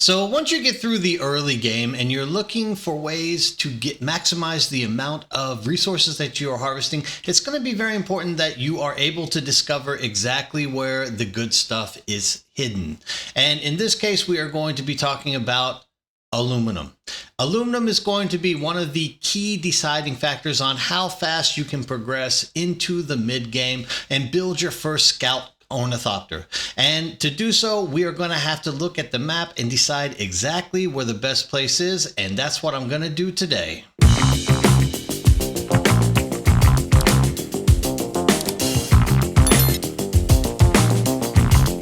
So once you get through the early game and you're looking for ways to maximize the amount of resources that you are harvesting, it's going to be very important that you are able to discover exactly where the good stuff is hidden. And in this case, we are going to be talking about aluminum. Aluminum is going to be one of the key deciding factors on how fast you can progress into the mid game and build your first scout Ornithopter. And to do so, we are going to have to look at the map and decide exactly where the best place is, and that's what I'm going to do today.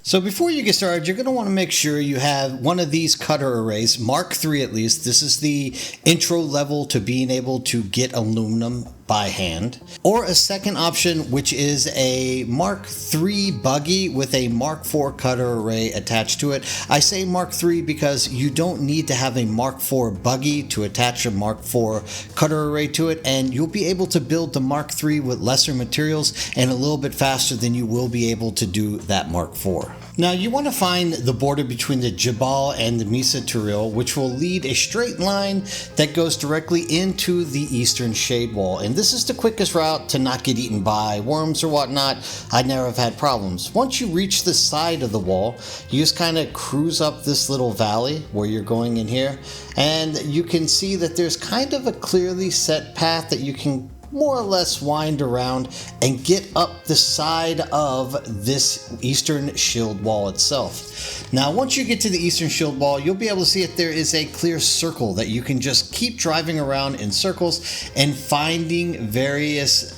So before you get started, you're going to want to make sure you have one of these cutter arrays, Mark III at least. This is the intro level to being able to get aluminum by hand. Or a second option, which is a Mark III buggy with a Mark IV cutter array attached to it. I say Mark III because you don't need to have a Mark IV buggy to attach a Mark IV cutter array to it, and you'll be able to build the Mark III with lesser materials and a little bit faster than you will be able to do that Mark IV. Now you want to find the border between the Jabal and the Mesa Turil, which will lead a straight line that goes directly into the eastern shade wall. And this is the quickest route to not get eaten by worms or whatnot. I never have had problems. Once you reach the side of the wall, you just kind of cruise up this little valley where you're going in here. And you can see that there's kind of a clearly set path that you can more or less wind around and get up the side of this eastern shield wall itself. Now once you get to the eastern shield wall, you'll be able to see that there is a clear circle that you can just keep driving around in circles and finding various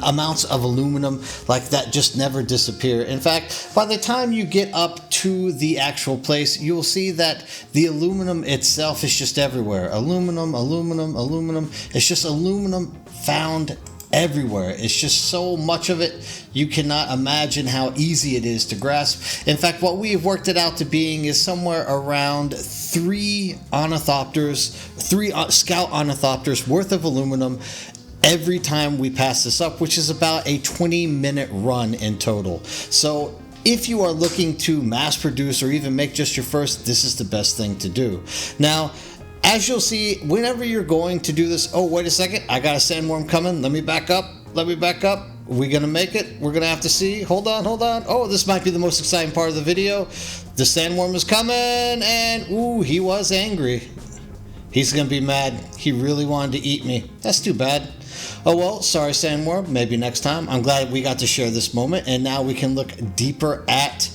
amounts of aluminum like that just never disappear. In fact, by the time you get up to the actual place, you'll see that the aluminum itself is just everywhere. Aluminum, aluminum, aluminum. It's just aluminum found everywhere. It's just so much of it, you cannot imagine how easy it is to grasp. In fact, what we have worked it out to being is somewhere around 3 ornithopters, 3 scout ornithopters worth of aluminum every time we pass this up, which is about a 20-minute run in total. So if you are looking to mass produce or even make just your first, this is the best thing to do. Now, as you'll see, whenever you're going to do this, oh, wait a second, I got a sandworm coming. Let me back up. Let me back up. Are we going to make it? We're going to have to see. Hold on, hold on. Oh, this might be the most exciting part of the video. The sandworm is coming, and ooh, he was angry. He's going to be mad. He really wanted to eat me. That's too bad. Oh well, sorry Sandworm, maybe next time. I'm glad we got to share this moment, and now we can look deeper at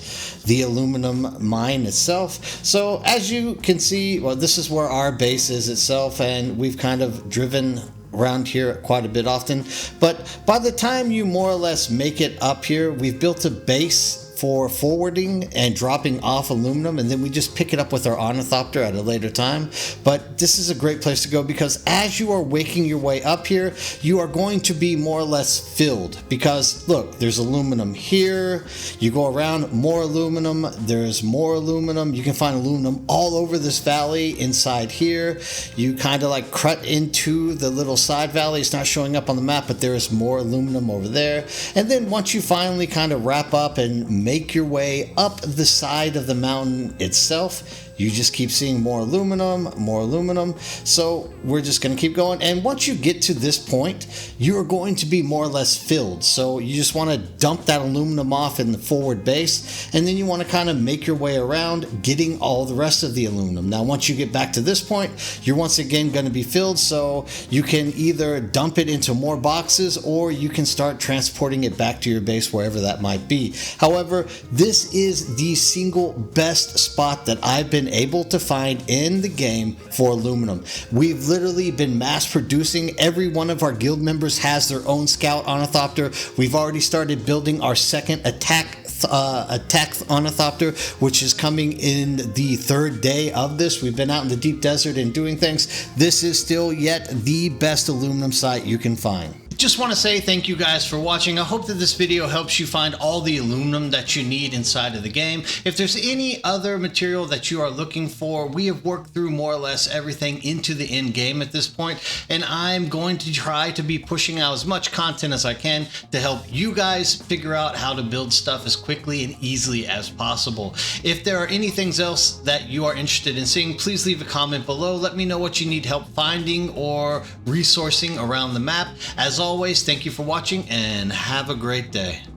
the aluminum mine itself. So as you can see, well, this is where our base is itself, and we've kind of driven around here quite a bit often. But by the time you more or less make it up here, we've built a base for forwarding and dropping off aluminum, and then we just pick it up with our ornithopter at a later time. But this is a great place to go because as you are waking your way up here, you are going to be more or less filled, because look, there's aluminum here, you go around, more aluminum, there's more aluminum, you can find aluminum all over this valley. Inside here, you kind of like cut into the little side valley. It's not showing up on the map, but there is more aluminum over there. And then once you finally kind of wrap up and make your way up the side of the mountain itself, you just keep seeing more aluminum, more aluminum. So we're just going to keep going. And once you get to this point, you're going to be more or less filled. So you just want to dump that aluminum off in the forward base. And then you want to kind of make your way around, getting all the rest of the aluminum. Now, once you get back to this point, you're once again going to be filled. So you can either dump it into more boxes, or you can start transporting it back to your base, wherever that might be. However, this is the single best spot that I've been able to find in the game for aluminum. We've literally been mass producing. Every one of our guild members has their own scout ornithopter. We've already started building our second attack ornithopter, which is coming in the 3rd day of this. We've been out in the deep desert and doing things. This is still yet the best aluminum site you can find. Just want to say thank you guys for watching. I hope that this video helps you find all the aluminum that you need inside of the game. If there's any other material that you are looking for, we have worked through more or less everything into the end game at this point, and I'm going to try to be pushing out as much content as I can to help you guys figure out how to build stuff as quickly and easily as possible. If there are anything else that you are interested in seeing, please leave a comment below. Let me know what you need help finding or resourcing around the map. As always, thank you for watching and have a great day.